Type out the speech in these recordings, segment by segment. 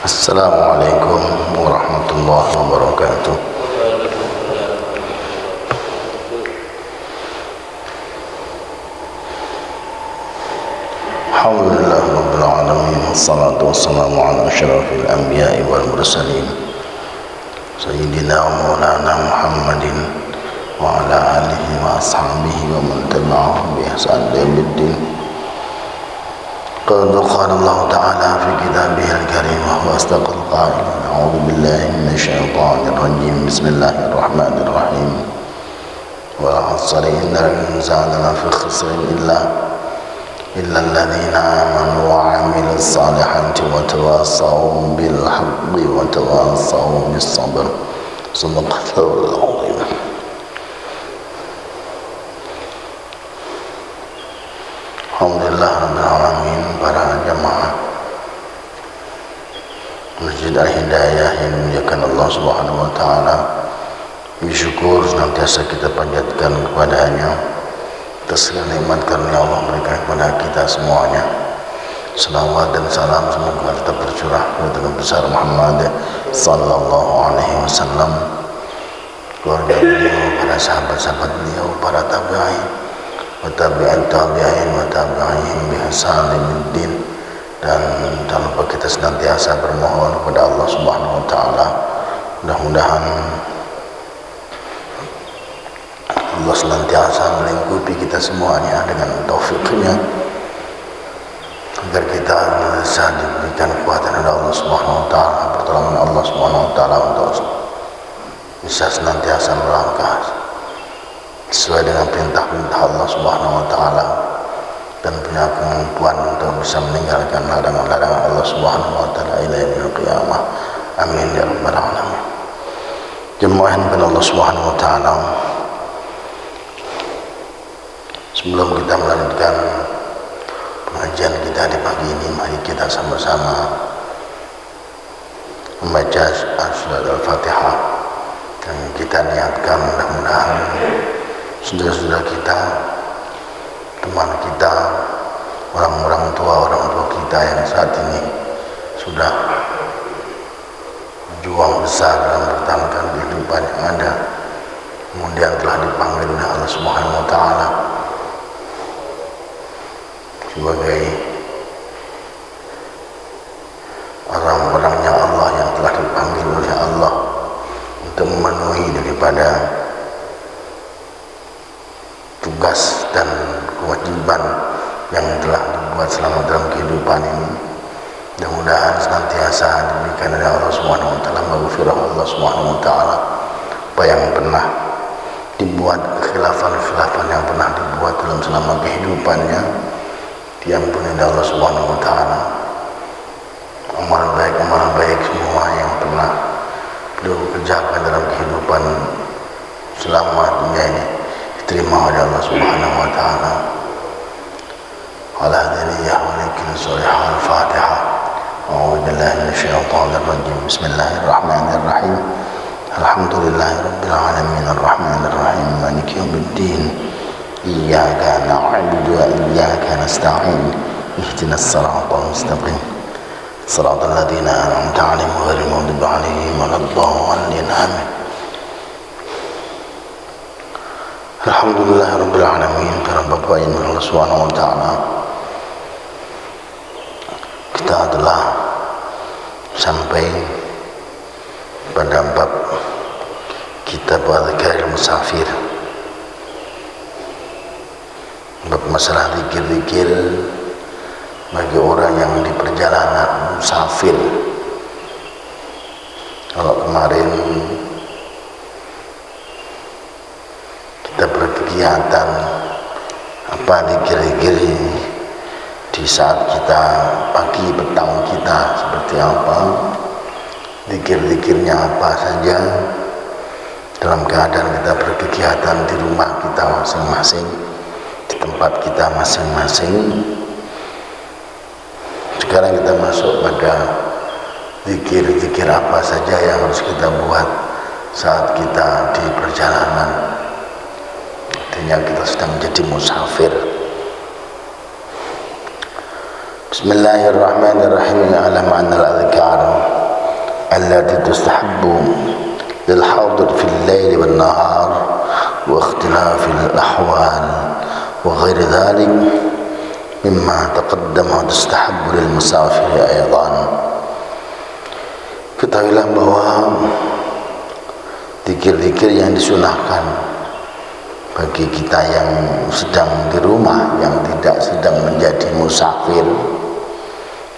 Assalamualaikum warahmatullahi wabarakatuh. Alhamdulillah rabbil alamin, wassalatu wassalamu ala asyrafil anbiya'i wal mursalin sayyidina wa maulana Muhammadin wa ala alihi wa ashabihi wa man tabi'ahum bi ihsan ila yaumiddin. قد قال الله تعالى في كتابه الكريم وهو أصدق القائلين: أعوذ بالله من الشيطان الرجيم، بسم الله الرحمن الرحيم، والعصر إن الإنسان لفي خسر إلا الذين آمنوا وعملوا الصالحات وتواصوا بالحق وتواصوا بالصبر. صدق الله العظيم. Alhamdulillah rabbil alamin, para jamaah Masjid Al-Hidayah yang dimuliakan Allah Subhanahu wa taala. Bersyukur senantiasa kita panjatkan kepada-Nya atas nikmat karunia Allah berikan kepada kita semuanya. Salawat dan salam semoga tetap tercurah kepada Nabi besar Muhammad sallallahu alaihi wasallam, keluarga beliau, para sahabat-sahabat beliau, para tabi'in wa tabi'in tabi'in wa tabi'in bi ihsan ila. Dan jangan lupa kita senantiasa bermohon kepada Allah Subhanahu wa taala, mudah-mudahan Allah senantiasa melingkupi kita semuanya dengan taufik-Nya, agar kita bisa diberikan kekuatan oleh Allah Subhanahu wa taala, pertolongan Allah Subhanahu wa taala untuk bisa senantiasa melangkah sesuai dengan perintah-perintah Allah Subhanahu wa taala dan punya kemampuan untuk bisa meninggalkan larangan-larangan Allah Subhanahu wa taala ila yaumil qiyamah. Amin ya rabbal alamin. Jemaah yang Allah Subhanahu wa taala, sebelum kita melanjutkan pengajian kita di pagi ini, mari kita sama-sama membaca surat Al-Fatihah dan kita niatkan mudah-mudahan saudara-saudara kita, teman kita, orang tua kita yang saat ini sudah berjuang besar dalam bertahankan kehidupan yang ada, kemudian telah dipanggil oleh Allah Subhanahu wa taala sebagai orang-orangnya Allah yang telah dipanggil oleh Allah untuk memenuhi daripada tugas dan kewajiban yang telah dibuat selama dalam kehidupan ini. Mudah-mudahan senantiasa diberikan oleh Allah Subhanahu wa taala maghfirah Allah Subhanahu wa taala apa yang pernah dibuat, khilafan-khilafan yang pernah dibuat dalam selama kehidupannya diampuni oleh Allah Subhanahu wa taala. Amal baik semua yang pernah beliau kerjakan dalam kehidupan selama dunia ini diterima oleh Allah Subhanahu wa taala. Ala hadiniyah wa likin surah Al-Fatihah. A'udzu billahi minasyaitonir rajim. Bismillahirrahmanirrahim. Alhamdulillahi rabbil alamin, arrahmanir rahim, maliki yaumiddin. Iyyaka na'budu wa iyyaka nasta'in. Ihdinas siratal mustaqim. Siratal ladzina an'amta 'alaihim ghairil maghdubi 'alaihim waladdallin. Amin. Alhamdulillah rabbil alamin. Para bapak yang Allah Subhanahu wa taala, kita adalah sampai pada bab kitab Adhkarul Musafir, bab masalah zikir-zikir bagi orang yang di perjalanan musafir. Kalau kemarin kita berkegiatan apa zikir-zikir di saat kita pagi petang kita seperti apa, zikir-zikirnya apa saja dalam keadaan kita berkegiatan di rumah kita masing-masing, di tempat kita masing-masing. Sekarang kita masuk pada zikir-zikir apa saja yang harus kita buat saat kita di perjalanan. Artinya kita sedang menjadi musafir. Bismillahirrahmanirrahim. Ya'lamu anna al-adhkar تستحب للحاضر في الليل والنهار واختلاف الأحوال وغير ذلك مما تقدم وتستحب للمسافر أيضا. Ketahuilah bahwa zikir-zikir yang disunahkan bagi kita yang sedang di rumah, yang tidak sedang menjadi musafir,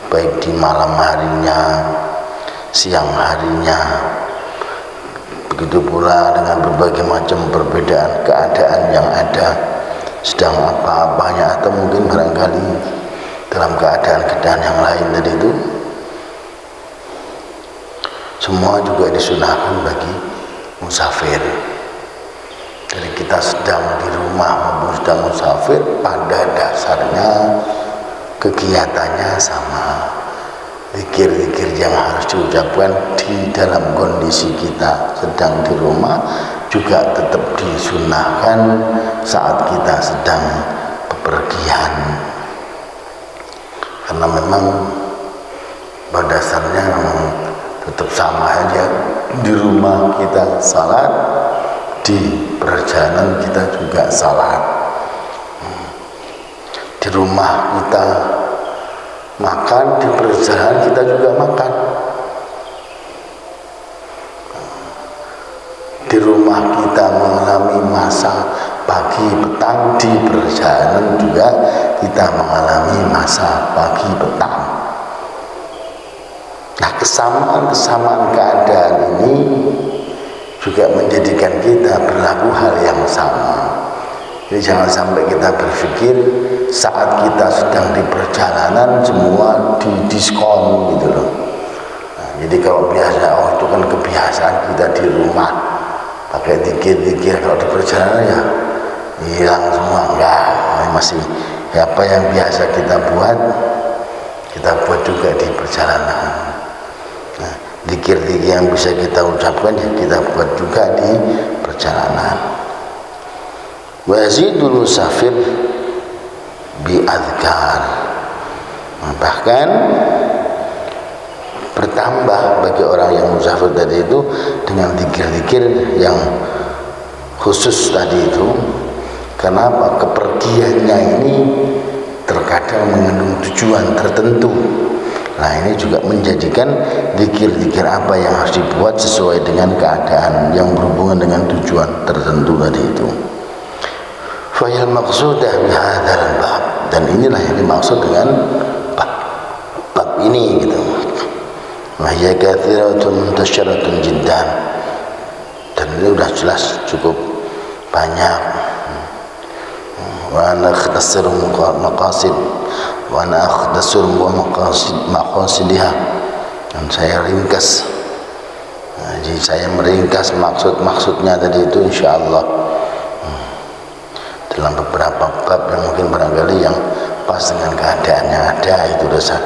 baik di malam harinya, siang harinya, begitu pula dengan berbagai macam perbedaan keadaan yang ada, sedang apa-apanya atau mungkin barangkali dalam keadaan-keadaan yang lain tadi itu, semua juga disunahkan bagi musafir. Jadi kita sedang di rumah maupun sedang musafir, pada dasarnya kegiatannya sama. Zikir-zikir yang harus diucapkan di dalam kondisi kita sedang di rumah juga tetap disunahkan saat kita sedang bepergian. Karena memang pada dasarnya memang tetap sama aja, di rumah kita salat, di perjalanan kita juga salat. Di rumah kita makan, di perjalanan kita juga makan. Di rumah kita mengalami masa pagi petang, di perjalanan juga kita mengalami masa pagi petang. Nah, kesamaan keadaan ini juga menjadikan kita berlaku hal yang sama. Jadi jangan sampai kita berpikir saat kita sedang di perjalanan semua didiskon gitu loh. Nah, jadi kalau biasa, oh itu kan kebiasaan kita di rumah pakai zikir-zikir, kalau di perjalanan ya hilang semua. Enggak, masih ya, apa yang biasa kita buat juga di perjalanan. Nah, zikir-zikir yang bisa kita ucapkan ya kita buat juga di perjalanan. Wa yazidul musafir bi adhkar. Bahkan bertambah bagi orang yang musafir tadi itu dengan zikir-zikir yang khusus tadi itu. Kenapa? Kepergiannya ini terkadang mengandung tujuan tertentu. Nah, ini juga menjadikan zikir-zikir apa yang harus dibuat sesuai dengan keadaan yang berhubungan dengan tujuan tertentu tadi itu. Fa'il maqsudah bihadzal bab, dan inilah yang dimaksud dengan bab ini gitu. Wa hiya katsiratun muntasyiratun jiddan, dan ini sudah jelas cukup banyak. Wa ana akhtasir maqasid wa ana akhtasir maqasidiha, dan saya ringkas. Jadi saya meringkas maksud-maksudnya tadi itu insyaallah dalam beberapa bab yang mungkin barangkali yang pas dengan keadaan yang ada. Itu dasar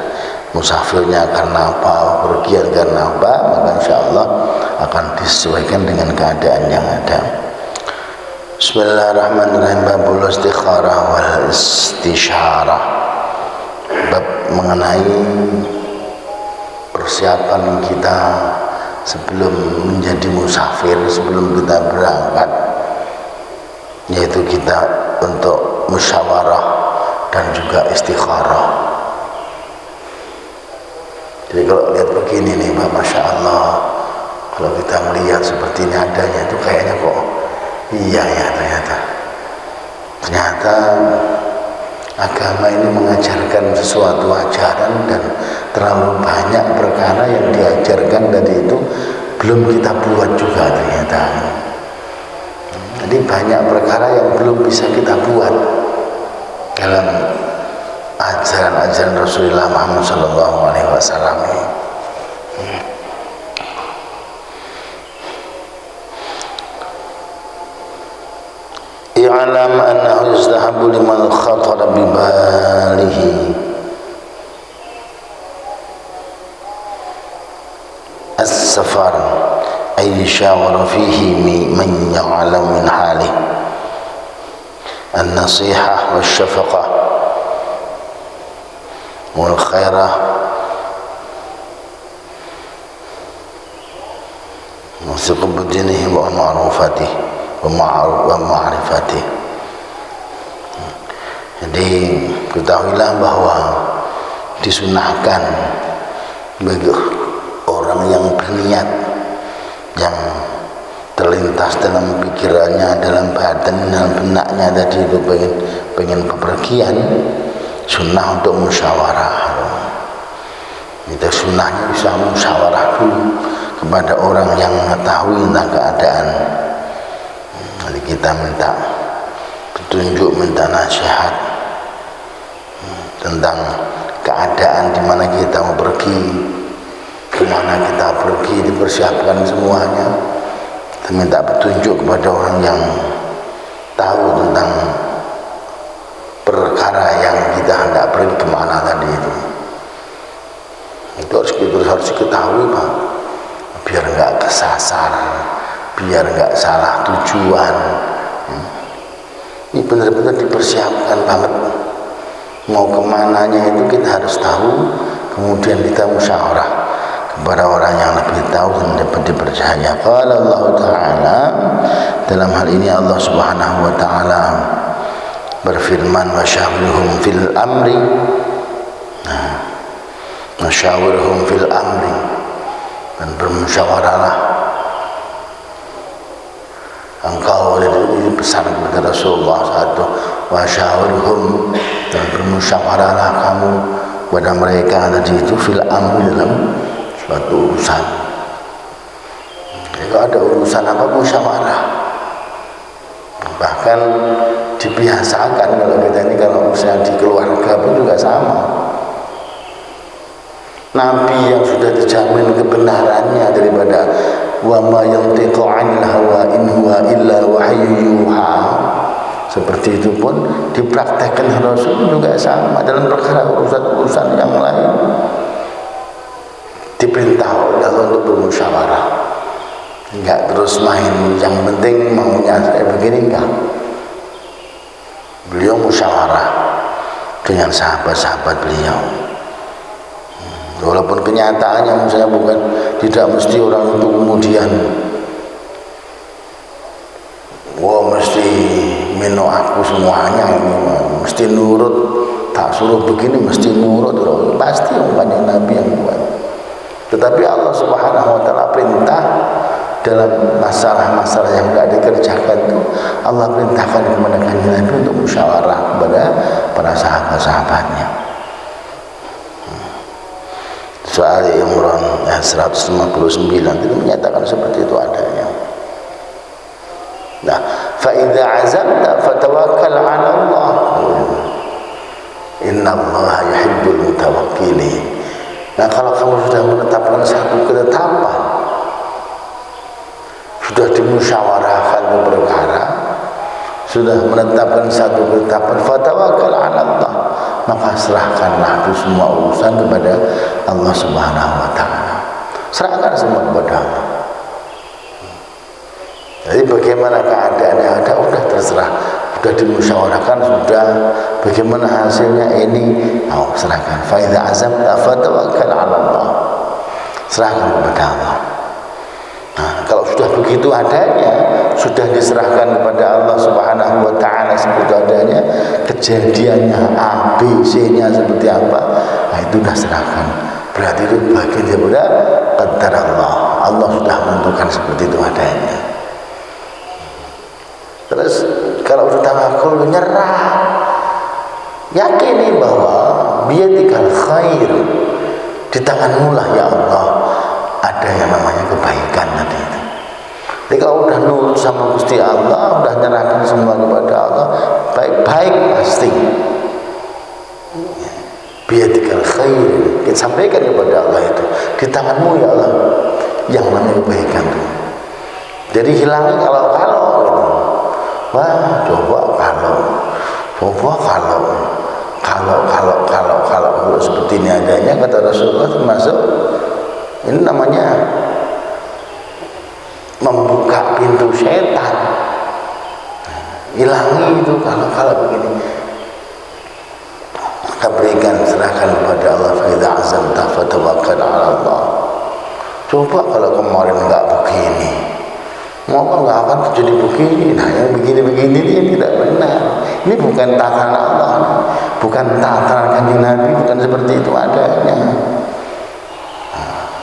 musafirnya karena apa, pergian karena apa, maka insyaallah akan disesuaikan dengan keadaan yang ada. Bismillahirrahmanirrahim. Babul istikharah wal istisyarah, bab mengenai persiapan kita sebelum menjadi musafir, sebelum kita berangkat, yaitu kita untuk musyawarah dan juga istikharah. Jadi kalau lihat begini nih Pak, Masya Allah, kalau kita melihat seperti ini adanya itu kayaknya kok iya ya, ternyata agama ini mengajarkan sesuatu ajaran, dan terlalu banyak perkara yang diajarkan tadi itu belum kita buat juga ternyata. Jadi banyak perkara yang belum bisa kita buat dalam ajaran-ajaran Rasulullah Muhammad SAW ini. I'lam annahu yustahabbu liman khatara bi balihi as-safar ay yashawara fihi man ya'lam min halih an-nasihah wash-shafaqah wal khairah Musuqub dinihi wa ma'rufatih wa ma'rifatih. Jadi ketahuilah bahwa disunahkan bagi orang yang berniat, yang terlintas dalam pikirannya, dalam batin, dalam benaknya tadi itu pengen bepergian, sunnah untuk musyawarah. Itu sunnahnya bisa musyawarah dulu kepada orang yang mengetahui tentang keadaan. Jadi kita minta petunjuk, minta nasihat tentang keadaan di mana kita mau pergi, kemana kita pergi, dipersiapkan semuanya. Kita minta petunjuk kepada orang yang tahu tentang perkara yang kita hendak pergi kemana tadi itu. Itu harus diketahui, Pak, biar nggak kesasar, biar nggak salah tujuan. Ini benar-benar dipersiapkan banget. Mau kemananya itu kita harus tahu, kemudian kita musyawarah kepada orang yang lebih tahu dan dapat dipercaya. Qala Allah Ta'ala, dalam hal ini Allah Subhanahu wa Ta'ala berfirman, wasyawirhum fil amri. Masyawirhum fil amri, dan bermusyawarahlah engkau. Ini pesan kepada Rasulullah satu, wasyawirhum, dan bermusyawarahlah kamu kepada mereka tadi itu fil amri, dalam suatu urusan. Kalau ada urusan apa, musyawarah. Bahkan dibiasakan kalau kita ini, kalau urusan di keluarga pun juga sama. Nabi yang sudah dijamin kebenarannya daripada wa ma yantiqu 'anil hawa in huwa illa wahyu yuha, seperti itu pun dipraktekkan Rasul juga sama dalam perkara urusan-urusan yang lain. Diperintah oleh Allah untuk bermusyawarah, enggak terus main yang penting maunya saya begini, enggak. Beliau musyawarah dengan sahabat-sahabat beliau. Walaupun kenyataannya misalnya bukan, tidak mesti orang itu kemudian wah mesti mino aku semuanya ini, mesti nurut, tak suruh begini mesti nurut, pasti banyak Nabi yang buat. Tetapi Allah Subhanahu wa Ta'ala perintah dalam masalah-masalah yang tidak dikerjakan itu, Allah perintahkan kepada Kanjeng Nabi untuk musyawarah kepada para sahabat-sahabatnya. Soal Imran 159 itu menyatakan seperti itu adanya. Nah, fa idza azamta fatawakkal 'ala Allah. Innallaha yuhibbul mutawakkilin. Nah, kalau kamu sudah menetapkan satu ketetapan, sudah dimusyawarahkan itu perkara, sudah menetapkan satu ketetapan, fatawakkal 'ala Allah, maka serahkanlah itu semua urusan kepada Allah Subhanahu wa Ta'ala. Serahkan semua kepada Allah. Jadi bagaimana keadaannya ada, sudah terserah, sudah dimusyawarahkan, sudah bagaimana hasilnya ini, serahkan. Fa idza azamta fatawakkal 'ala Allah. Serahkan kepada Allah. Nah, kalau sudah begitu adanya, sudah diserahkan kepada Allah Subhanahu wa Ta'ala seperti adanya, kejadiannya A, B, C-nya seperti apa, nah itu sudah serahkan. Berarti itu bagian daripada qadar Allah. Allah sudah menentukan seperti itu adanya. Terus kalau sudah tawakal, nyerah, yakini bahwa biyadikal khair, di tanganmu lah ya Allah ada yang namanya kebaikan tadi itu. Jadi kalau udah nurut sama Gusti Allah, udah nyerahkan semua kepada Allah, baik-baik pasti. Biyadikal khair, kita sampaikan kepada Allah itu, di tanganmu ya Allah yang namanya kebaikan itu. Jadi hilangi kalau gitu. Wah, kalau seperti ini adanya, kata Rasulullah, termasuk ini namanya membuka pintu setan. Hilangi itu kalau begini. Maka berikan, serahkan kepada Allah. Fa idza azamta fatawakkal 'ala Allah. Coba kalau kemarin nggak begini, maka nggak akan terjadi begini. Nah, yang begini-begini ini tidak benar. Ini bukan tataran Allah, bukan tataran Kanjeng Nabi, bukan seperti itu adanya.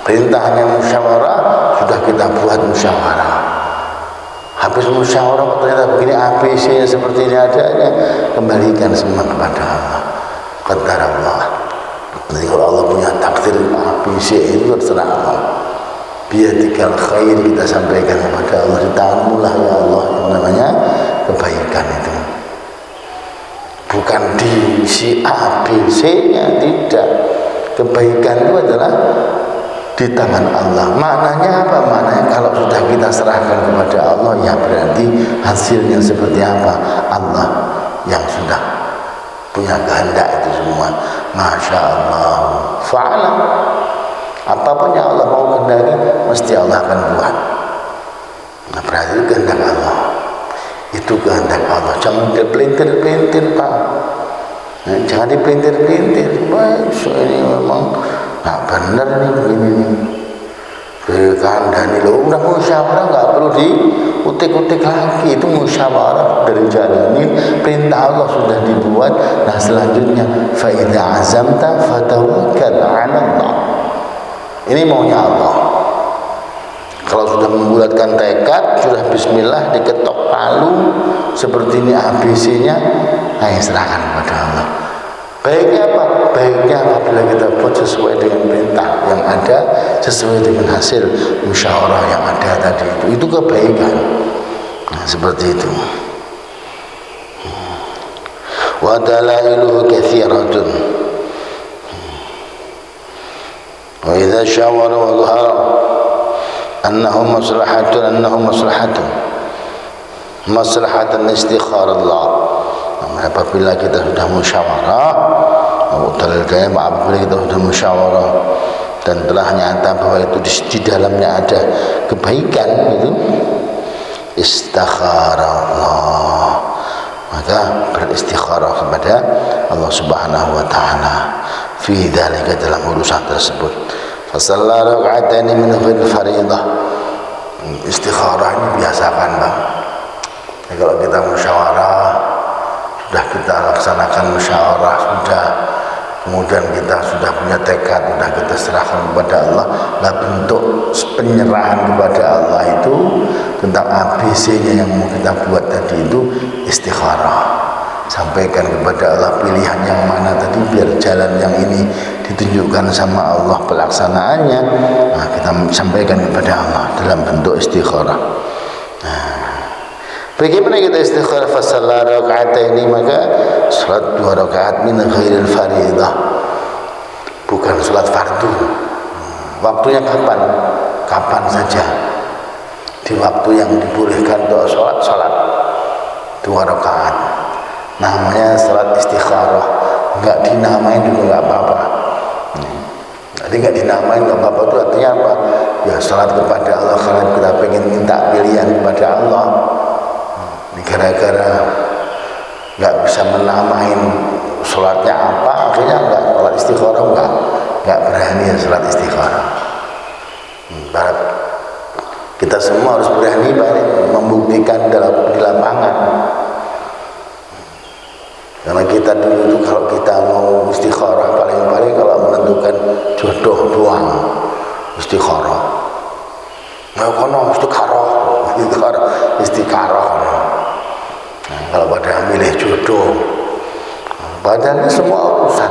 Perintahnya musyawarah, sudah kita buat musyawarah. Habis musyawarah ternyata begini ABC seperti ini adanya, kembalikan semua kepada Allah. Qadar Allah. Jadi kalau Allah punya takdir ABC itu terserah Allah. Biyadikal khair, kita sampaikan kepada Allah, di tanganmu lah ya Allah yang namanya kebaikan itu. Bukan di si ABC-nya, tidak. Kebaikan itu adalah di tangan Allah. Maknanya apa? Maknanya kalau sudah kita serahkan kepada Allah, ya berarti hasilnya seperti apa? Allah yang sudah punya kehendak itu semua. Masya Allah fa'ala. Apapun yang Allah mau kehendaki, mesti Allah akan buat. Nah, berarti itu kehendak Allah. Itu kehendak Allah. Jangan dipelintir-pelintir, Pak. Nah, jangan dipelintir-pelintir. Wah, ini memang nah benar nih begini nih. Kandani loh, udah musyawarah, nggak perlu diutik-utik lagi. Itu musyawarah dari jalanin, perintah Allah sudah dibuat. Nah selanjutnya, fa idza azamta fatawakkal 'ala Allah. Ini maunya Allah. Kalau sudah membulatkan tekad, sudah bismillah, diketok palu seperti ini ABC-nya, ayo serahkan kepada Allah. Baiknya apa? Baiknya apabila kita buat sesuai dengan perintah yang ada, sesuai dengan hasil musyawarah yang ada tadi itu kebaikan. Nah, seperti itu. Wa dalailuhu katsiratun. Wa idza syawara wa dhahara annahu maslahatan istikharah Allah. Apabila kita sudah musyawarah, apabila kita sudah musyawarah dan telah nyata bahwa itu di dalamnya ada kebaikan, itu istikharah Allah, maka beristikharah kepada Allah Subhanahu wa taala fi dzalika, dalam urusan tersebut. Fasalla raka'ataini min ghairi fariidah. Istikharah ini biasakan, Bang. Ya, kalau kita musyawarah, sudah kita laksanakan musyawarah, sudah kemudian kita sudah punya tekad, sudah kita serahkan kepada Allah. Nah, bentuk penyerahan kepada Allah itu tentang ABC-nya yang mau kita buat tadi itu istikharah. Sampaikan kepada Allah pilihan yang mana tadi, biar jalan yang ini ditunjukkan sama Allah pelaksanaannya. Nah, kita sampaikan kepada Allah dalam bentuk istikharah. Bagaimana kita istikharah? Fasalla raka'ataini, maka salat 2 rakaat min ghairil fariidah, bukan salat fardu. Waktunya kapan? Kapan saja, di waktu yang dibolehkan untuk salat 2 rakaat. Namanya salat istikharah. Enggak dinamain juga enggak apa-apa. Jadi enggak dinamain enggak apa-apa, itu artinya apa? Ya salat kepada Allah karena kita pengen minta pilihan kepada Allah. Gara-gara nggak bisa menamain sholatnya apa, akhirnya nggak sholat istikharah, nggak berani ya sholat istikharah. Kita semua harus berani membuktikan di lapangan. Karena kita dulu itu kalau kita mau istikharah, paling-paling kalau menentukan jodoh doang istikharah. Mau kono istikharah. Nah, kalau pada milih jodoh, padahal semua urusan,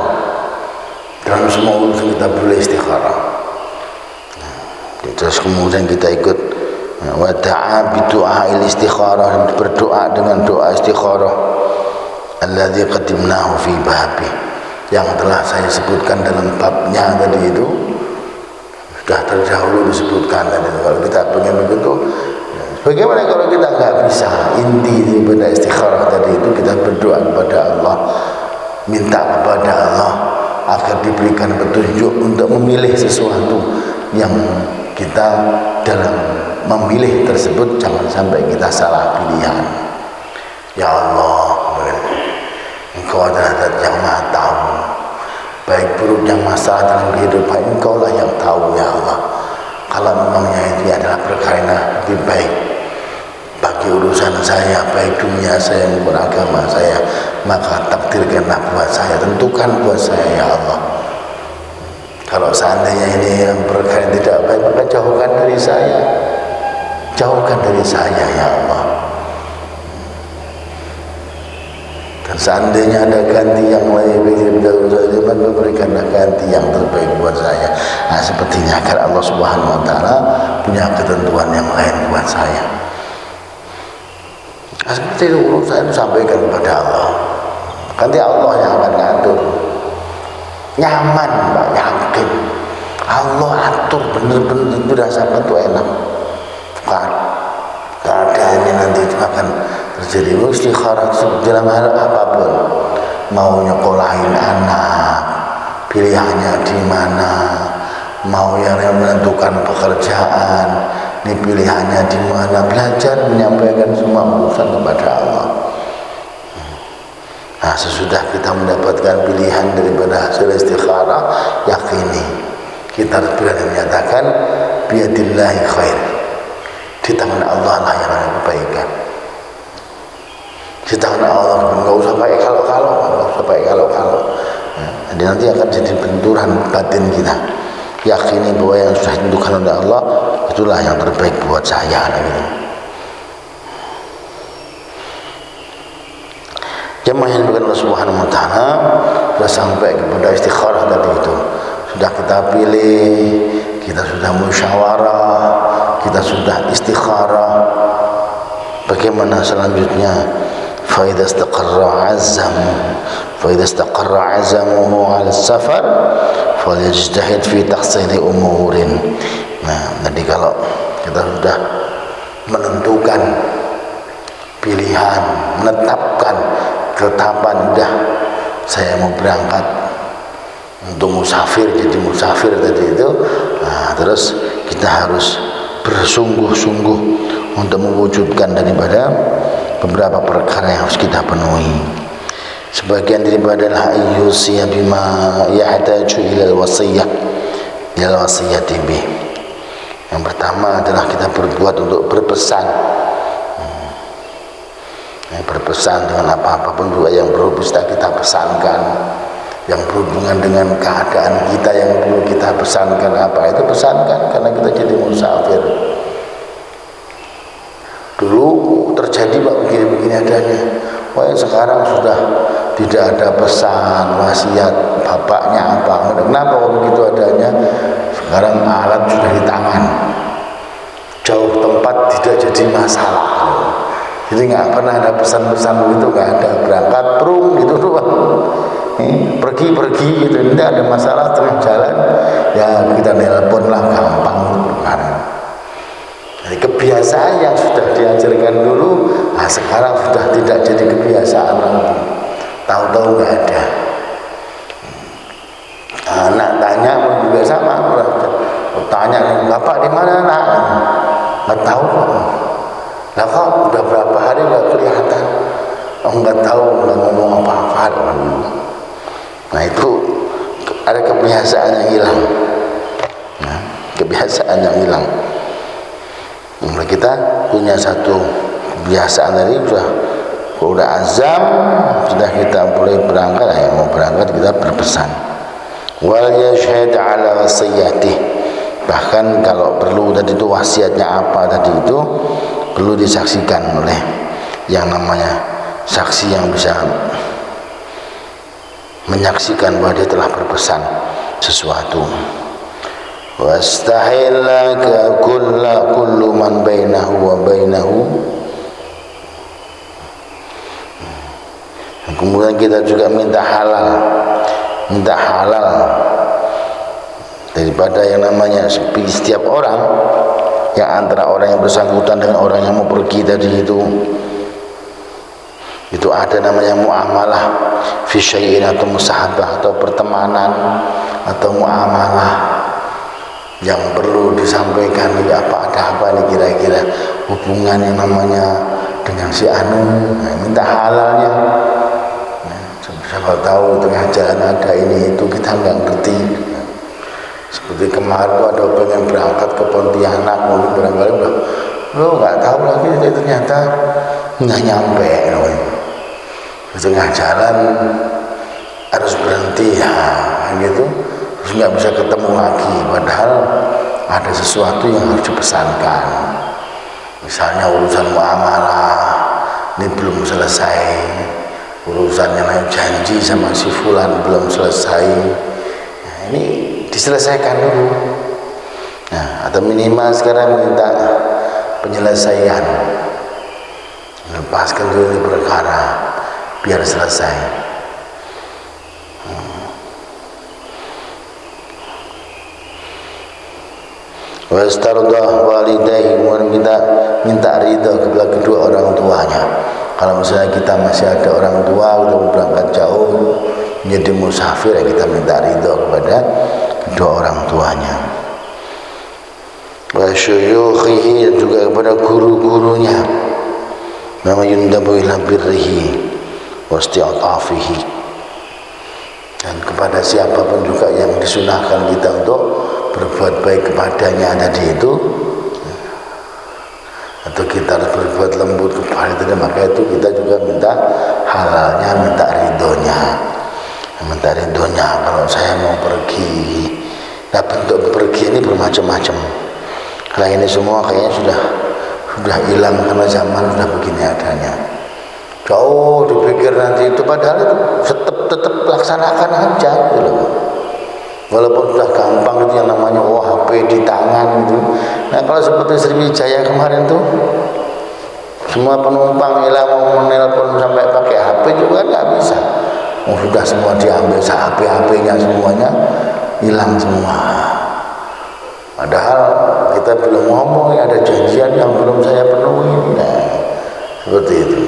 dalam semua urusan kita boleh istikharah. Terus kemudian kita ikut wa da'a bi du'ail istikharah, berdoa dengan doa istikharah alladzi qadimnahu fi babi, yang telah saya sebutkan dalam babnya tadi itu, sudah terdahulu disebutkan tadi. Kalau kita pengen begitu, bagaimana kalau kita nggak bisa? Inti daripada istikharah tadi itu kita berdoa kepada Allah, minta kepada Allah agar diberikan petunjuk untuk memilih sesuatu yang kita dalam memilih tersebut jangan sampai kita salah pilihan. Ya Allah, Engkau adalah Zat yang Maha Tahu, baik buruknya masalah dalam kehidupan Engkau lah yang tahu ya Allah. Kalau berkarena lebih baik bagi urusan saya, baik dunia saya maupun agama saya, maka takdirkanlah buat saya, tentukan buat saya ya Allah. Kalau seandainya ini yang berkah tidak baik, maka jauhkan dari saya, jauhkan dari saya ya Allah. Dan seandainya ada ganti yang lebih baik, maka berikanlah ganti yang terbaik buat saya. Nah, sepertinya agar Allah Subhanahu Wa Taala punya ketentuan yang lain buat saya. Nah, seperti itu saya itu sampaikan kepada Allah. Nanti Allah yang akan ngatur. Nyaman, Pak, yakin. Allah atur bener-bener itu rasakan tuh enak. Keadaan ini nanti itu akan terjadi. Istikharah dalam hal apapun. Mau nyekolahin anak, pilihannya di mana, mau yang menentukan pekerjaan, ini pilihannya di mana, belajar menyampaikan semua urusan kepada Allah. Nah, sesudah kita mendapatkan pilihan daripada hasil istikharah, yakini kita harus berani menyatakan biadillahi khair, di tangan Allah lah yang ada kebaikan. Di tangan Allah, nggak usah pakai kalau-kalau, nggak usah pakai kalau-kalau. Jadi nanti akan jadi benturan batin kita. Yakini bahwa yang sudah ditentukan oleh Allah itulah yang terbaik buat saya. Gitu. Jemaah yang dimuliakan Allah Subhanahu Wa Taala, sudah sampai kepada istikharah tadi itu. Sudah kita pilih, kita sudah musyawarah, kita sudah istikharah. Bagaimana selanjutnya? فإذا استقر عزمه على السفر فليجتهد في تحصيل أمور. Nah, jadi kalau kita sudah menentukan pilihan, menetapkan ketetapan, udah saya mau berangkat untuk musafir, jadi musafir tadi itu, nah, terus kita harus bersungguh-sungguh untuk mewujudkan daripada beberapa perkara yang harus kita penuhi. Sebagian daripada ayyusiya bima yahtaju ila wasiyati bih. Yang pertama adalah kita berbuat untuk berpesan. Berpesan dengan apa-apun juga yang perlu bisa kita pesankan, yang berhubungan dengan keadaan kita yang perlu kita pesankan, apa itu pesankan, karena kita jadi musafir. Dulu terjadi Pak begini-begini adanya. Wah, sekarang sudah tidak ada pesan wasiat bapaknya apa. Kenapa kok begitu adanya? Sekarang alat sudah di tangan. Jauh tempat tidak jadi masalah. Jadi nggak pernah ada pesan-pesan begitu, nggak ada, berangkat prung gitu doang. Pergi-pergi gitu, tidak ada masalah tengah jalan. Ya kita nelpon lah, gampang perkara. Jadi kebiasaan yang sudah diajarkan dulu, nah sekarang sudah tidak jadi kebiasaan lagi. Tahu-tahu nggak ada. Anak tanya pun juga sama. Tanya, bapak di mana nak? Nggak tahu. Lah kok udah berapa hari nggak kelihatan? Nggak tahu, nggak ngomong apa-apa. Nah itu ada kebiasaan yang hilang. Nah, kebiasaan yang hilang. Mulai kita punya satu kebiasaan tadi, udah azam, sudah kita boleh berangkat, ya mau berangkat kita berpesan. Wal yashhad ala wasiyatih. Bahkan kalau perlu tadi itu wasiatnya apa tadi itu perlu disaksikan oleh yang namanya saksi yang bisa menyaksikan bahwa dia telah berpesan sesuatu. Wastahilaka kullu man bainahu wa bainahu. Kemudian kita juga minta halal daripada yang namanya setiap orang, yang antara orang yang bersangkutan dengan orang yang mau pergi tadi itu ada namanya muamalah fi syai'in atau musahabah atau pertemanan atau muamalah yang perlu disampaikan. Ada apa nih kira-kira hubungan yang namanya dengan si anu, minta halalnya. Siapa tahu tengah jalan ada ini itu kita nggak ngerti. Seperti kemarin tuh ada orang yang berangkat ke Pontianak, mungkin barangkali udah lo nggak tahu lagi ternyata nggak nyampe di tengah jalan harus berhenti ya gitu, terus nggak bisa ketemu lagi, padahal ada sesuatu yang harus dipesankan. Misalnya urusan muamalah ini belum selesai, urusannya naik janji sama si fulan belum selesai, nah, ini diselesaikan dulu. Nah, atau minimal sekarang minta penyelesaian, lepaskan dulu ini perkara biar selesai. Wa istardah walidayhi, kemudian kita minta ridha kepada kedua orang tuanya. Kalau misalnya kita masih ada orang tua, kita mau berangkat jauh menjadi musafir, ya kita minta ridha kepada kedua orang tuanya. Wa syuyukhihi, dan juga kepada guru-gurunya. Nama yundabu ila birrihi wa isti'tafihi, dan kepada siapapun juga yang disunahkan kita untuk berbuat baik kepadanya tadi itu, atau kita harus berbuat lembut kepada dia, maka itu kita juga minta halalnya, minta ridhonya. Kalau saya mau pergi, nah bentuk pergi ini bermacam-macam. Nah ini semua kayaknya sudah hilang karena zaman sudah begini adanya. Jauh dipikir nanti itu, padahal itu tetap laksanakan aja gitu loh. Walaupun sudah gampang itu yang namanya HP di tangan gitu. Nah kalau seperti Sriwijaya kemarin tuh, semua penumpang hilang, mau menelpon sampai pakai HP juga nggak bisa. Sudah semua diambil, HP-nya semuanya hilang semua. Padahal kita belum ngomong, ada janjian yang belum saya penuhi. Nah seperti itu.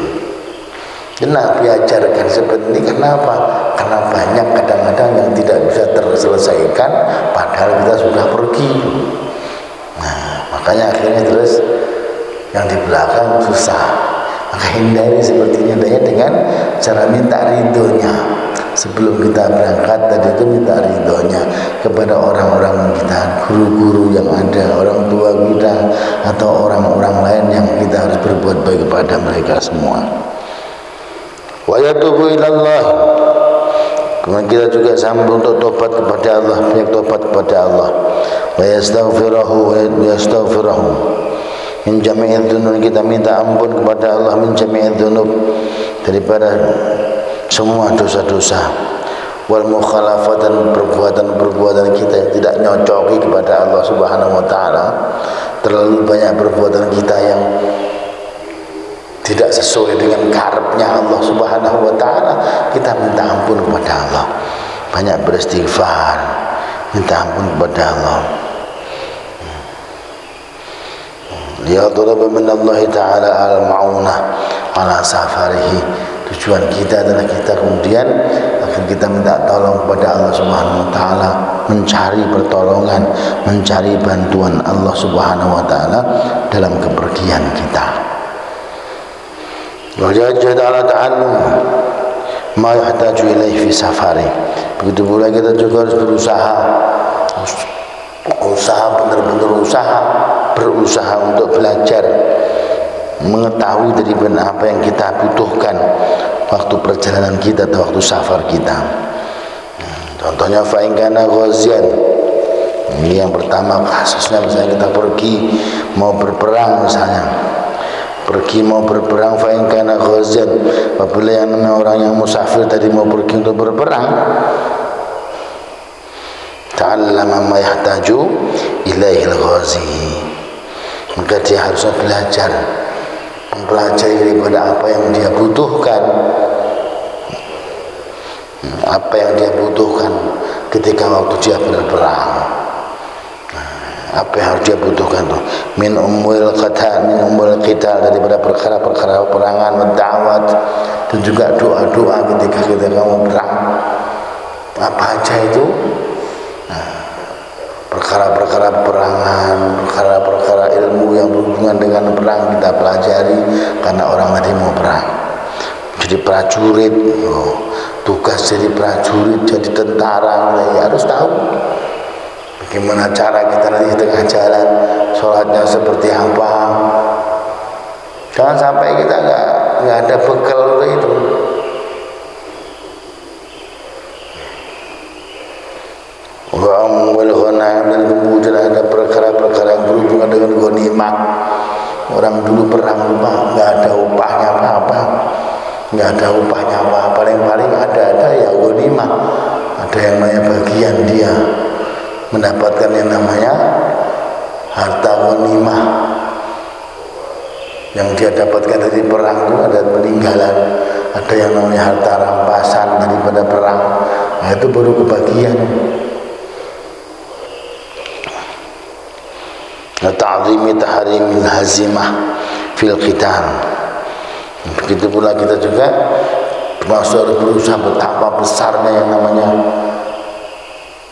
Nah, diajarkan seperti ini, kenapa? Karena banyak kadang-kadang yang tidak bisa terselesaikan padahal kita sudah pergi. Nah, makanya akhirnya terus yang di belakang susah. Maka hindari seperti ini adanya dengan cara minta ridhonya. Sebelum kita berangkat tadi itu minta ridhonya kepada orang-orang kita, guru-guru yang ada, orang tua kita, atau orang-orang lain yang kita harus berbuat baik kepada mereka semua. Wa yatubu ilallah, kemudian kita juga sambung untuk tobat kepada Allah, banyak tobat kepada Allah. Wa yastaghfirahu min jami'idz dzunub, kita minta ampun kepada Allah min jami'idz dzunub, daripada semua dosa-dosa. Wal mukhalafat, dan perbuatan-perbuatan kita yang tidak nyocoki kepada Allah Subhanahu wa taala. Terlalu banyak perbuatan kita yang tidak sesuai dengan karepnya Allah Subhanahu wa taala, kita minta ampun kepada Allah. Banyak beristighfar, minta ampun kepada Allah. Liyadrib min Allah taala al-ma'unah ala safarihi, tujuan kita adalah kita kemudian akan kita minta tolong kepada Allah Subhanahu wa taala, mencari pertolongan, mencari bantuan Allah Subhanahu wa taala dalam kepergian kita. Wajahad ala ta'allum ma yahtaju ilaih fi safari. Begitu pula kita juga harus berusaha untuk belajar, mengetahui dari apa yang kita butuhkan waktu perjalanan kita atau waktu safar kita. Contohnya fa in kana ghazian, ini yang pertama kasusnya, misalnya kita pergi mau berperang, misalnya pergi mau berperang, fa in kana ghazian, apabila yang namanya orang yang musafir tadi mau pergi untuk berperang, ta'allama ma yahtaju ilaihil ghazi, maka dia harusnya belajar, mempelajari daripada apa yang dia butuhkan, apa yang dia butuhkan ketika waktu dia berperang. Apa yang harus dia butuhkan tuh? Min umul qital, daripada perkara-perkara peperangan, da'wat, dan juga doa-doa ketika kita mau perang. Apa aja itu? Perkara-perkara peperangan, perkara-perkara ilmu yang berhubungan dengan perang kita pelajari, karena orang tadi mau perang. Jadi prajurit, tugas jadi prajurit, jadi tentara, ya harus tahu bagaimana cara kita nanti di tengah jalan, sholatnya seperti apa, Jangan sampai kita nggak ada bekal untuk itu. Wa amwal ghanam, dan kemudian ada perkara-perkara yang berhubungan dengan ghanimah. Orang dulu perang lupa, nggak ada upahnya apa-apa, nggak ada upahnya apa, paling-paling ada ya ghanimah, ada yang namanya bagian dia mendapatkan yang namanya harta ghanimah yang dia dapatkan dari perang itu. Ada peninggalan, ada yang namanya harta rampasan daripada perang, nah itu baru kebagian. Ta'zimi tahrimil hazimah fil qital. Begitu pula kita juga termasuk harus berusaha betapa besarnya yang namanya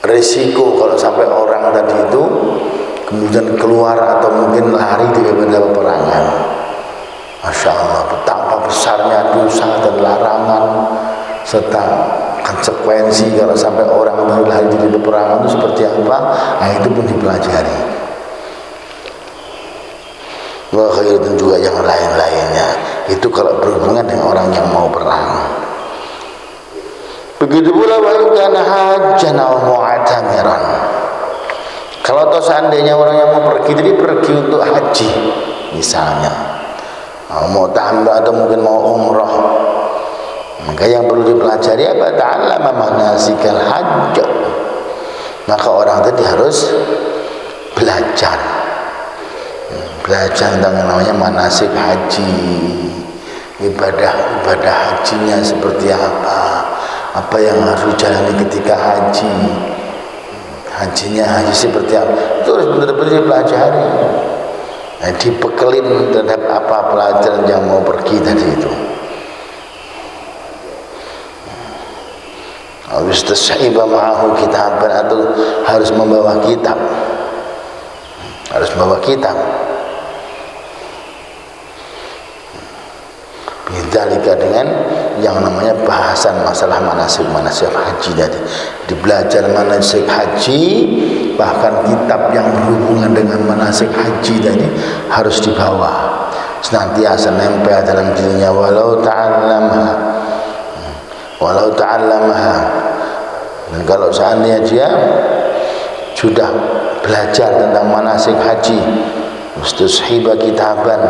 risiko kalau sampai orang tadi itu kemudian keluar atau mungkin lari daripada peperangan. Masya Allah, betapa besarnya dosa dan larangan serta konsekuensi kalau sampai orang lari dari peperangan itu seperti apa. Nah itu pun dipelajari. Wa khairan juga yang lain-lainnya. Itu kalau berhubungan dengan orang yang mau perang. Begitu pula wa kana hajjan aw mu'tamiran. Kalau toh seandainya orang yang mau pergi, jadi pergi untuk haji misalnya, mau ta'amul atau mungkin mau umrah, maka yang perlu dipelajari apa? Ta'allama manasikal hajj. Maka orang tadi harus belajar tentang yang namanya manasik haji, ibadah hajinya seperti apa yang harus dijalani ketika hajinya seperti apa, itu harus benar-benar dipelajari. Nah, dibekelin terhadap apa pelajaran yang mau pergi tadi itu. Harus tasaiba ma'ahu kitaban, atau harus membawa kitab, Bidzalika, dengan yang namanya bahasan masalah manasik haji tadi. Dibelajar manasik haji, bahkan kitab yang berhubungan dengan manasik haji tadi harus dibawa, senantiasa nempel dalam dirinya, walau ta'allamaha. Dan kalau seandainya dia sudah belajar tentang manasik haji, mustashiba kitaban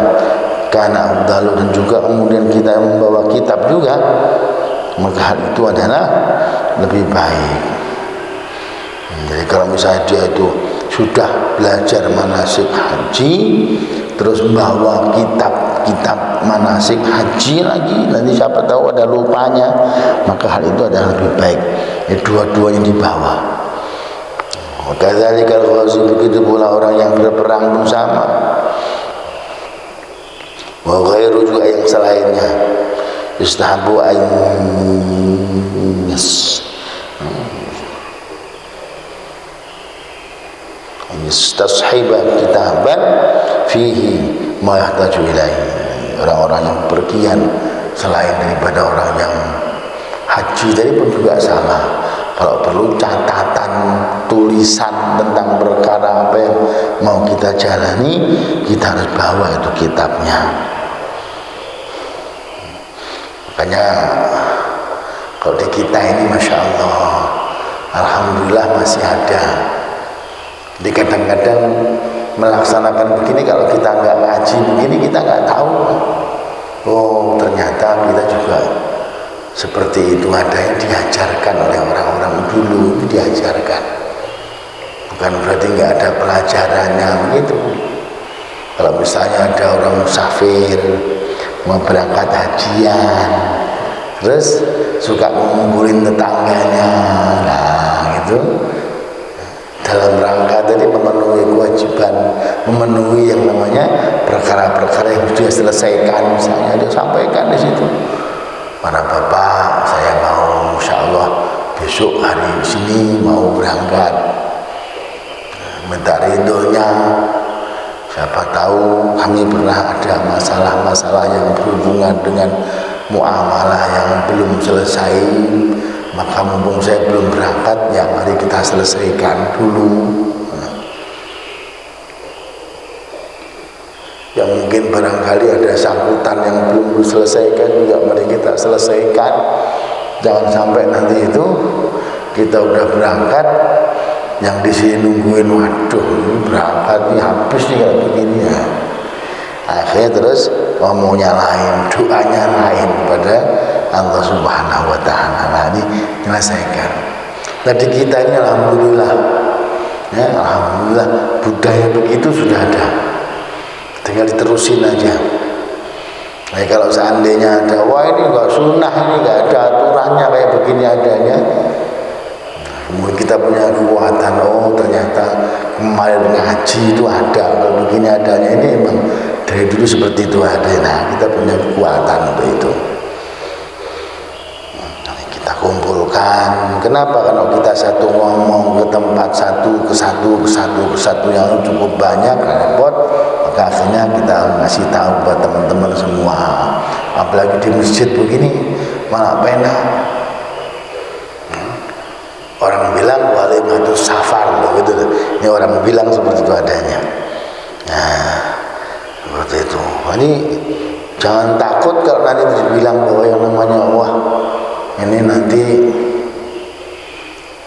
kana afdalu, dan juga kemudian kita membawa kitab juga, maka hal itu adalah lebih baik. Jadi kalau misalnya dia itu sudah belajar manasik haji terus membawa kitab manasik haji lagi, nanti siapa tahu ada lupanya, maka hal itu adalah lebih baik. Dua-duanya dibawa. Maka dari kalau begitu pula orang yang berperang pun sama. Wa ghairu juga yang selainnya, yustahabu yastashiba kitaban fihi ma yahtaju ilaihi. Orang-orang yang pergian selain daripada orang yang haji tadi pun juga sama. Kalau perlu catatan tulisan tentang perkara apa yang mau kita jalani, kita harus bawa itu kitabnya. Makanya kalau di kita ini Masya Allah, alhamdulillah masih ada. Jadi kadang-kadang melaksanakan begini, kalau kita nggak ngaji begini kita nggak tahu. Oh ternyata kita juga seperti itu, ada yang diajarkan oleh orang-orang dulu, itu diajarkan. Bukan berarti nggak ada pelajarannya begitu. Kalau misalnya ada orang musafir mau berangkat hajian, terus suka ngumpulin tetangganya, nah gitu, dalam rangka tadi memenuhi kewajiban, memenuhi yang namanya perkara-perkara yang sudah selesaikan, misalnya dia sampaikan di situ, para bapak saya mau insya Allah besok hari sini mau berangkat, minta ridhonya. Siapa tahu kami pernah ada masalah-masalah yang berhubungan dengan muamalah yang belum selesai, maka mumpung saya belum berangkat, ya mari kita selesaikan dulu. yang mungkin barangkali ada sangkutan yang belum diselesaikan juga mari kita selesaikan. Jangan sampai nanti itu kita udah berangkat, yang di sini nungguin, waduh ini berangkat nih habis nih kayak begini ya. Akhirnya terus ngomongnya lain, doanya lain pada Allah Subhanahu wa Ta'ala. Nah, ini menyelesaikan. Tadi kita ini alhamdulillah, ya alhamdulillah budaya begitu sudah ada. Tinggal diterusin aja. Nah, kalau seandainya ada, wah ini enggak sunnah, ini enggak ada aturannya kayak begini adanya. Mungkin kita punya kekuatan, oh ternyata kemarin ngaji itu ada, kalau begini adanya ini emang dari dulu seperti itu ada. Nah, kita punya kekuatan untuk itu. Kita kumpulkan. Kenapa? Kalau kita satu ngomong ke tempat satu yang cukup banyak, repot. Maka akhirnya kita ngasih tahu buat teman-teman semua. Apalagi di masjid begini, malah pena. Orang bilang walimatus safar, gitu. Ini orang bilang seperti itu adanya. Nah, seperti itu. Ini jangan takut kalau nanti dibilang bahwa yang namanya wah ini nanti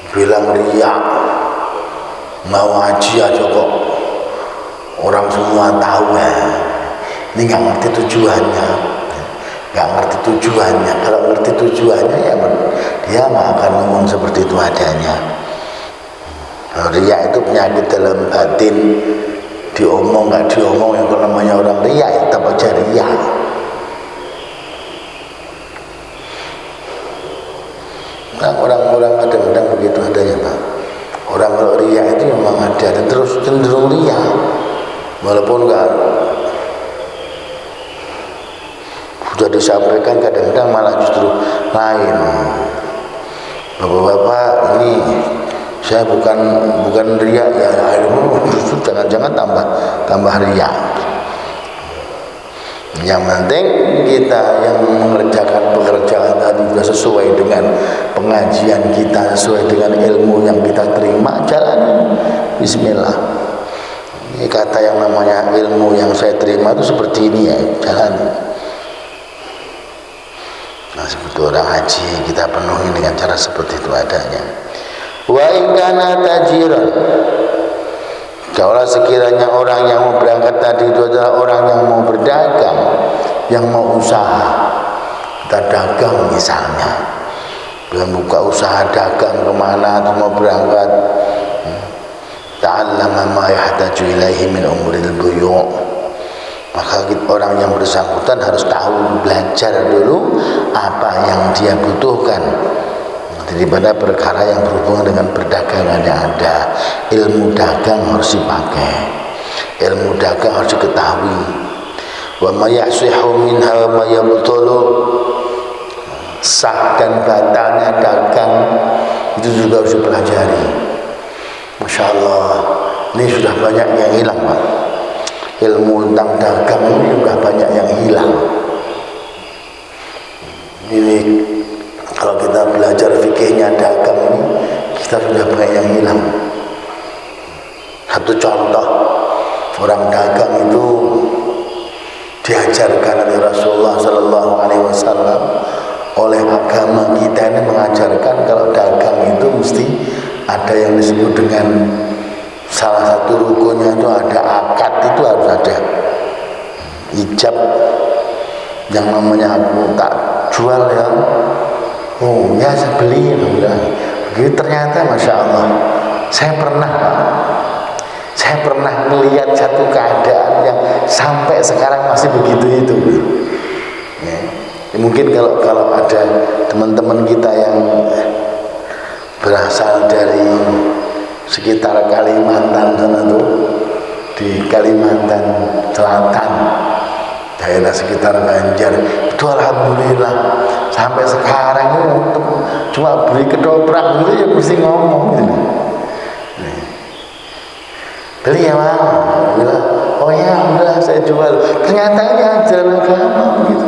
bilang riak, mau haji aja kok orang semua tahu ya. Ini nggak ngerti tujuannya, nggak ngerti tujuannya. Kalau ngerti tujuannya ya dia nggak akan ngomong seperti itu adanya. Riak itu penyakit dalam batin, diomong nggak diomong, yang namanya orang riak ya tetap aja riak. Nah, orang-orang kadang-kadang begitu adanya, Pak. Orang kalau riak itu memang ada dan terus cenderung riak, walaupun nggak sudah disampaikan, kadang-kadang malah justru lain. Bapak-bapak, ini saya bukan riak ya, justru jangan-jangan tambah riak. Yang penting kita yang mengerjakan pekerjaan tadi sudah sesuai dengan pengajian kita, sesuai dengan ilmu yang kita terima, jalan bismillah. Ini kata yang namanya ilmu yang saya terima itu seperti ini ya, jalan. Nah, seperti orang haji kita penuhi dengan cara seperti itu adanya. Wa in kana tajiran, kalau sekiranya orang yang mau berangkat tadi itu adalah orang yang mau berdagang, yang mau usaha, kita dagang misalnya, belum buka usaha dagang kemana atau mau berangkat, ta'allama ma yahtaju ilaihi min umuril buyu', maka orang yang bersangkutan harus tahu, belajar dulu apa yang dia butuhkan daripada perkara yang berhubungan dengan perdagangan yang ada. Ilmu dagang harus dipakai, ilmu dagang harus diketahui. Wa ma yasihu minha wa ma yabtulu, sah dan batalnya dagang itu juga harus dipelajari. Masya Allah, ini sudah banyak yang hilang, Pak. Ilmu tentang dagang ini juga banyak yang hilang. Ini kalau kita belajar fikihnya dagang ini, kita sudah banyak yang hilang. Satu contoh, orang dagang itu diajarkan oleh Rasulullah Sallallahu Alaihi Wasallam, oleh agama kita ini mengajarkan kalau dagang itu mesti ada yang disebut dengan salah satu rukunnya itu ada akad, itu harus ada ijab, yang namanya aku tak jual ya. Oh ya saya beli, begitu ternyata Masya Allah, saya pernah melihat satu keadaan yang sampai sekarang masih begitu itu. Ya. Mungkin kalau ada teman-teman kita yang berasal dari sekitar Kalimantan sana tuh, di Kalimantan Selatan, daerah sekitar Banjar, itu alhamdulillah sampai sekarang itu cuma beli ketoprak gitu ya mesti ngomong gitu. Beli ya Bang, bilang, oh ya udah saya jual. Ternyata ini ajaran agama gitu,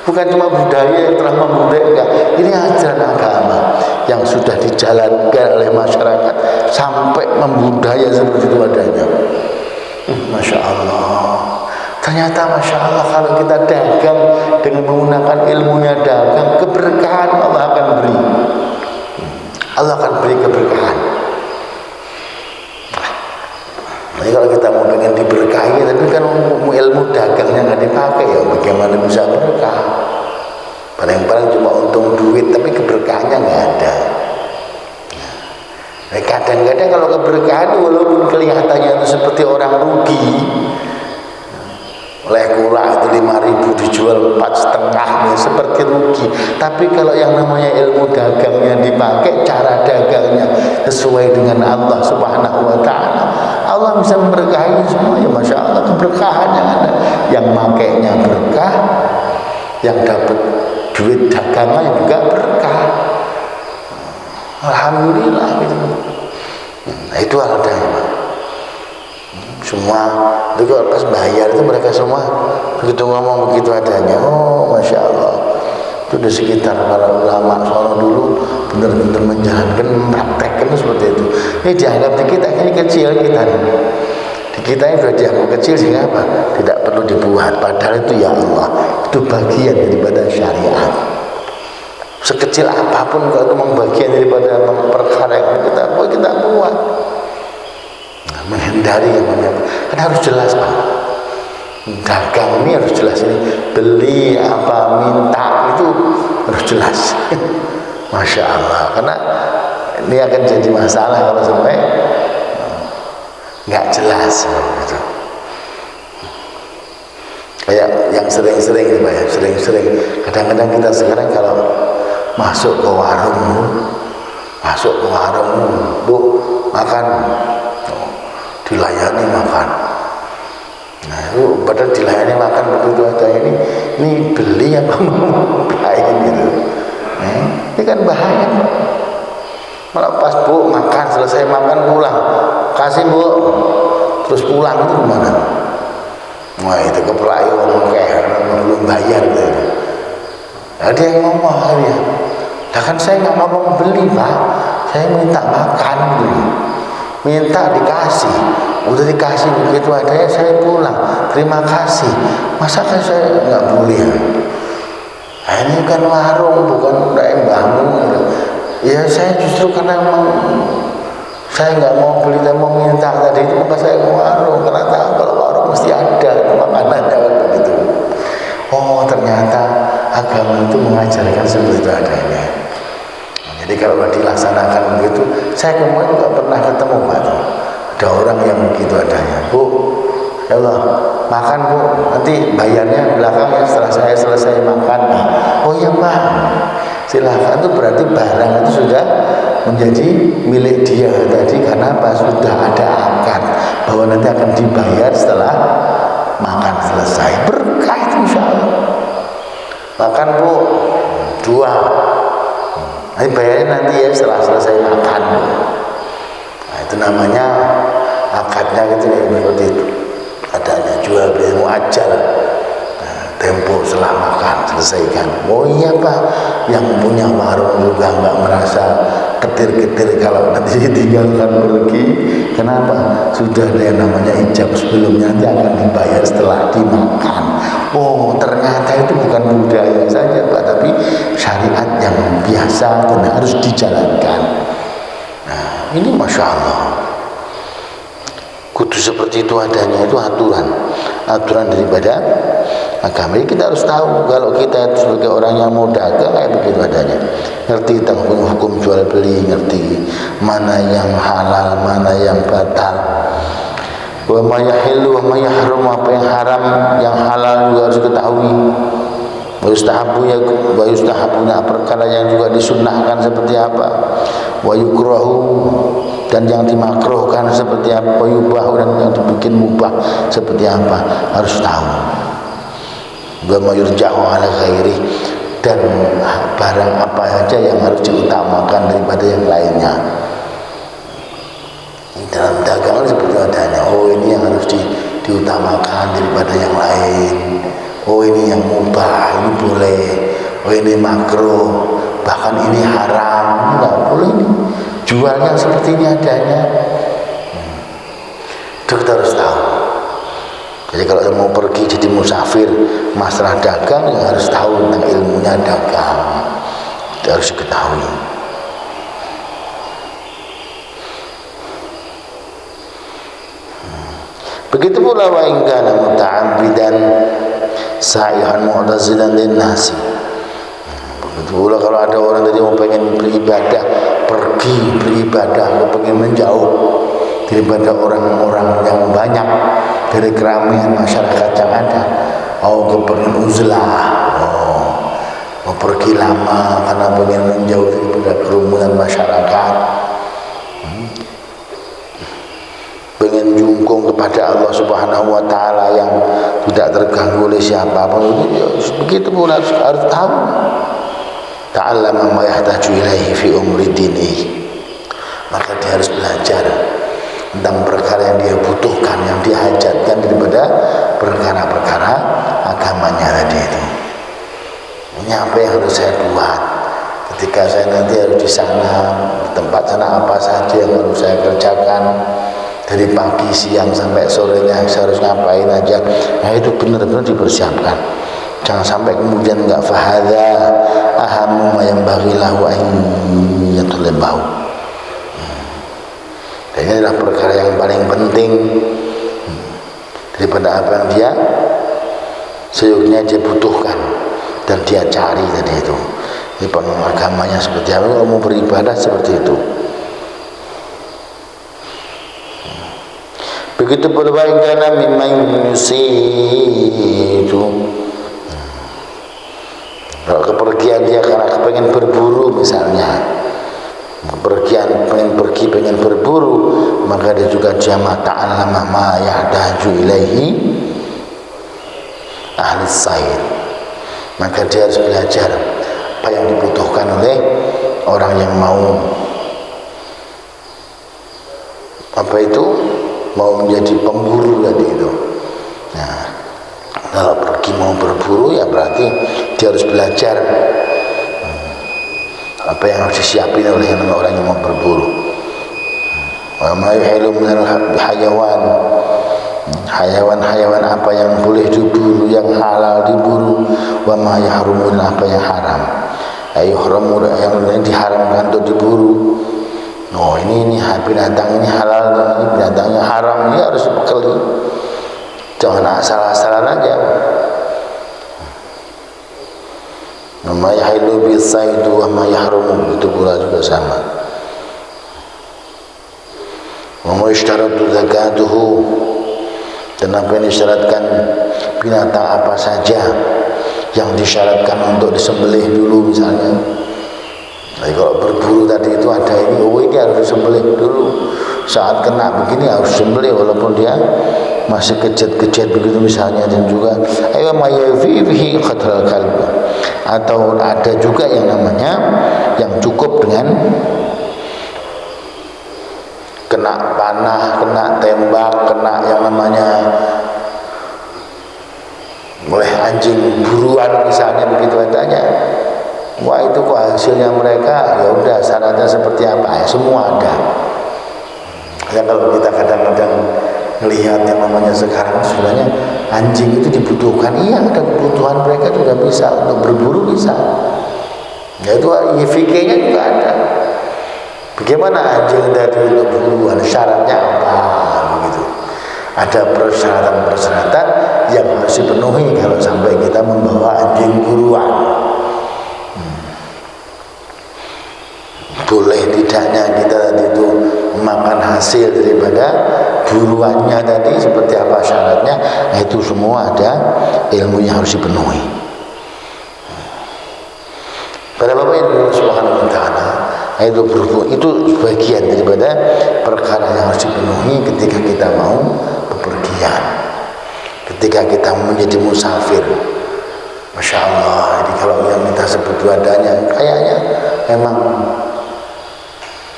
bukan cuma budaya yang telah membudaya, enggak. Ini ajaran agama yang sudah dijalankan oleh masyarakat sampai membudaya seperti itu adanya. Masya Allah. Ternyata Masya Allah kalau kita dagang dengan menggunakan ilmunya dagang, keberkahan Allah akan beri. Allah akan beri keberkahan. Jadi kalau kita mau pengen diberkahi, tapi kan ilmu dagangnya nggak dipakai, ya bagaimana bisa berkah? Paling-paling cuma untung duit, tapi keberkahannya nggak ada. Nah, kadang-kadang kalau keberkahan walaupun kelihatannya itu seperti orang rugi, oleh kura itu 5.000 dijual 4,5 seperti rugi. Tapi kalau yang namanya ilmu dagangnya dipakai, cara dagangnya sesuai dengan Allah Subhanahu wa ta'ala, Allah bisa memberkahi semua. Ya Masya Allah, keberkahan yang ada, yang makainya berkah, yang dapat duit dagangannya juga berkah. Alhamdulillah gitu. Nah, itu adanya. Semua itu kalau pas bayar itu mereka semua begitu ngomong begitu adanya. Oh Masya Allah, itu di sekitar para ulama soal dulu benar-benar menjalankan, mempraktekkan seperti itu. Ini dianggap di kita ini kecil, kita di kita ini sudah dianggap kecil sehingga apa? Tidak perlu dibuat. Padahal itu ya Allah, itu bagian daripada syariat. Sekecil apapun kalau itu bagian daripada perkara yang kita buat. Menghindari yang namanya, kan harus jelas Pak. Dagang ini harus jelas, ini beli apa minta itu harus jelas. Masya Allah, karena ini akan jadi masalah kalau sampai nggak jelas gitu. Kayak yang sering-sering gitu Pak ya, sering-sering. Kadang-kadang kita sekarang kalau masuk ke warung, Bu, makan. Dilayani makan. Nah itu padahal dilayani makan begitu aja, ini beli apa mau lain gitu. Ini kan bahaya Pak. Malah pas Bu makan, selesai makan pulang, kasih Bu, terus pulang itu gimana? Wah itu kepelai ngomong kayak belum bayar gitu. Ada yang ngomong akhirnya, nah kan saya nggak ngomong beli Pak, saya minta makan gitu. Minta dikasih, udah dikasih begitu adanya saya pulang, terima kasih. Masa kan saya nggak boleh? Nah, ini kan warung, bukan udah bangun. Ya saya justru karena memang saya nggak mau beli dan mau minta tadi itu, maka saya ke warung karena tahu kalau warung mesti ada makanan begitu. Oh ternyata agama itu mengajarkan seperti itu adanya. Jadi kalau dilaksanakan begitu, saya kemarin juga pernah ketemu Pak, ada orang yang begitu adanya. Bu, ya Allah, makan Bu, nanti bayarnya belakang ya setelah saya selesai makan. Oh iya Pak, silahkan. Itu berarti barang itu sudah menjadi milik dia tadi, karena apa? Sudah ada akad bahwa nanti akan dibayar setelah makan selesai. Berkah itu insya Allah. Makan Bu, 2. Ini bayarnya nanti ya setelah selesai makan. Nah, itu namanya akadnya gitu ya, seperti itu. Adanya jual beli muajjal. Nah, tempo setelah makan selesaikan. Oh iya Pak, yang punya warung juga nggak merasa ketir-ketir kalau nanti ditinggalkan pergi. Kenapa? Sudah ada yang namanya ijab sebelumnya, nanti akan dibayar setelah dimakan. Oh ternyata itu bukan budaya saja Pak, tapi syariat yang biasa dan harus dijalankan. Nah ini Masya Allah, kudu seperti itu adanya, itu aturan daripada agama. Jadi kita harus tahu kalau kita sebagai orang yang mau dagang kayak begitu adanya, ngerti tentang hukum jual beli, ngerti mana yang halal, mana yang batal. Wa ma yahillu wa ma yahrum, apa yang haram, yang halal juga harus diketahui. Wa yustahabuna, perkara yang juga disunnahkan seperti apa. Wa yukrahu, dan yang dimakruhkan seperti apa. Wa yubahu, dan yang dibikin mubah seperti apa, harus tahu. Wa ma yurjahu ala ghairi, dan barang apa saja yang harus diutamakan daripada yang lainnya. Dalam dagangan seperti adanya, oh ini yang harus diutamakan daripada yang lain. Oh ini yang mubah, ini boleh. Oh ini makruh, bahkan ini haram, enggak boleh ini. Jualnya seperti ini adanya. Itu kita harus tahu. Jadi kalau mau pergi jadi musafir masalah dagang, ya harus tahu tentang ilmunya dagang, itu harus diketahui. Begitu pula wa in kana muta'abbidan sa'ihan mu'tazilan lin-nasi. Begitu pula kalau ada orang tadi mau pengen beribadah, pergi beribadah, pengen menjauh daripada orang-orang yang banyak, dari keramaian masyarakat yang ada. Kepengen uzlah, mau pergi lama karena pengen menjauh daripada kerumunan masyarakat, pengen jungkung kepada Allah Subhanahu wa taala yang tidak terganggu oleh siapapun. Begitu pula harus tahu. Ta'allama ma yahtaju ilaihi fi umri dinihi. Maka dia harus belajar tentang perkara yang dia butuhkan, yang dihajatkan daripada perkara-perkara agamanya tadi itu. Ini apa yang harus saya buat ketika saya nanti harus di sana, di tempat sana, apa saja yang harus saya kerjakan dari pagi, siang sampai sorenya, saya harus ngapain aja. Nah itu benar-benar dipersiapkan. Jangan sampai kemudian enggak fahadha ahamu ma yanbaghi lahu an yatlubahu. Dan ini adalah perkara yang paling penting daripada apa yang dia sejujurnya dia butuhkan dan dia cari tadi itu. Ini agamanya seperti apa, kalau mau beribadah seperti itu. Begitu berbaikannya mimman yusidu. Kalau kepergian dia karena kepengen berburu misalnya, kepergian pengen pergi pengen berburu, maka dia juga jama' ta'allama ma yahtaju ilaihi ahli said. Maka dia harus belajar apa yang dibutuhkan oleh orang yang mau apa itu, mau menjadi pemburu tadi itu. Nah, kalau pergi mau berburu ya berarti dia harus belajar apa yang harus disiapin oleh orang yang mau berburu. Wa ma yuhilu minal hayawan, hayawan apa yang boleh diburu, yang halal diburu. Wa ma yahrumun, apa yang haram. Ayuhramu, yang diharamkan untuk diburu. Ini binatang ini halal, ini binatangnya haram, ini harus dibekali. Jangan asal-asalan aja. Ma yahilu bisaidu wa ma yahrumu, itu pula juga sama. Wa ma yashtaratu zakatuhu, dan apa yang disyaratkan binatang apa saja yang disyaratkan untuk disembelih dulu misalnya. Jadi kalau berburu tadi itu ada ini, ini harus disembelih dulu. Saat kena begini harus disembelih walaupun dia masih kejat-kejat begitu misalnya. Dan juga ayo mayafihi qadral kalb, atau ada juga yang namanya yang cukup dengan kena panah, kena tembak, kena yang namanya oleh anjing buruan misalnya begitu adanya. Wah itu kok hasilnya mereka, ya udah syaratnya seperti apa ya, semua ada. Ya kalau kita kadang-kadang melihat yang namanya sekarang sebenarnya anjing itu dibutuhkan, iya ada kebutuhan mereka juga bisa untuk berburu bisa. Ya itu fikihnya juga ada. Bagaimana anjing tadi untuk buruan, syaratnya apa begitu. Ada persyaratan-persyaratan yang harus dipenuhi kalau sampai kita membawa anjing buruan. Boleh tidaknya kita tadi itu makan hasil daripada buruannya tadi seperti apa syaratnya, nah itu semua ada ilmunya harus dipenuhi. Pada Bapak Ibu Subhanahu wa taala, itu berhubung, itu bagian daripada perkara yang harus dipenuhi ketika kita mau bepergian, ketika kita menjadi musafir. Masya Allah, jadi kalau yang kita sebut adanya kayaknya memang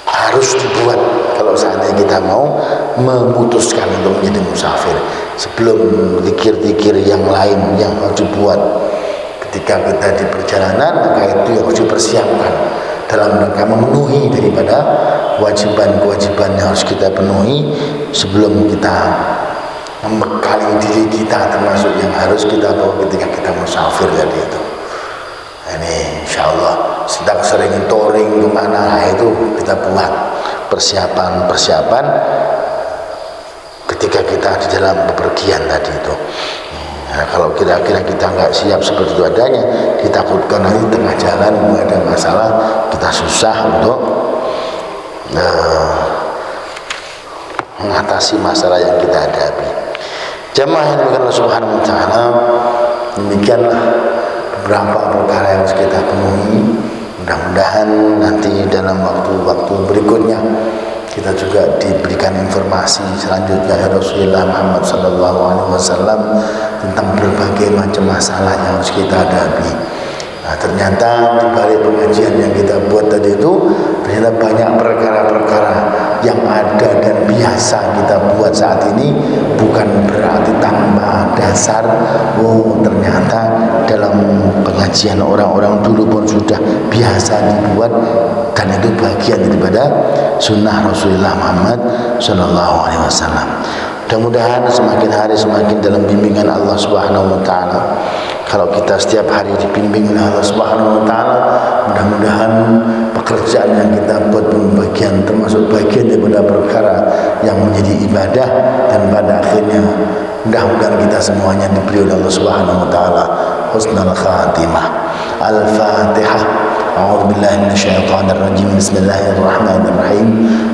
harus dibuat kalau seandainya kita mau memutuskan untuk menjadi musafir. Sebelum zikir-zikir yang lain yang harus dibuat ketika kita di perjalanan, maka itu yang harus dipersiapkan dalam rangka memenuhi daripada kewajiban-kewajiban yang harus kita penuhi sebelum kita membekali diri kita, termasuk yang harus kita bawa ketika kita musafir tadi itu. Ini insya Allah sedang sering touring kemana itu kita buat persiapan ketika kita di dalam bepergian tadi itu. Nah, kalau kira-kira kita nggak siap seperti itu adanya, ditakutkan nanti tengah jalan ada masalah, kita susah untuk mengatasi masalah yang kita hadapi. Jamaah yang dimuliakan Allah Subhanahu wa taala, demikianlah beberapa perkara yang harus kita penuhi. Mudah-mudahan nanti dalam waktu-waktu berikutnya kita juga diberikan informasi selanjutnya dari Rasulullah Muhammad SAW tentang berbagai macam masalah yang harus kita hadapi. Nah, ternyata di balik pengajian yang kita buat tadi itu ternyata banyak perkara-perkara yang ada dan biasa kita buat saat ini, bukan berarti tanpa dasar. Ternyata dalam pengajian orang-orang dulu pun sudah biasa dibuat, dan itu bagian daripada sunnah Rasulullah Muhammad SAW. Mudah-mudahan semakin hari semakin dalam bimbingan Allah Subhanahu wa taala. Kalau kita setiap hari dibimbing oleh Allah Subhanahu wa taala, mudah-mudahan pekerjaan yang kita buat pun bagian, termasuk bagian daripada perkara yang menjadi ibadah, dan pada akhirnya mudah-mudahan kita semuanya diberi oleh Allah Subhanahu wa taala husnul khatimah. Al-Fatihah. أعوذ بالله من الشيطان الرجيم. بسم الله الرحمن الرحيم.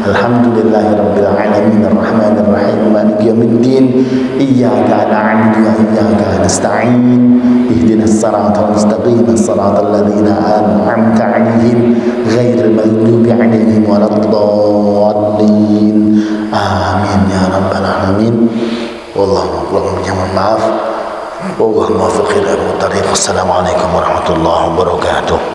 الحمد لله رب العالمين الرحمن الرحيم مالك يوم الدين إياك نعبد وإياك نستعين اهدنا الصراط المستقيم صراط الذين أنعمت عليهم غير المغضوب عليهم ولا الضالين آمين يا رب العالمين. والله maaf. والله موفق إلى الطريق. السلام عليكم ورحمة الله وبركاته.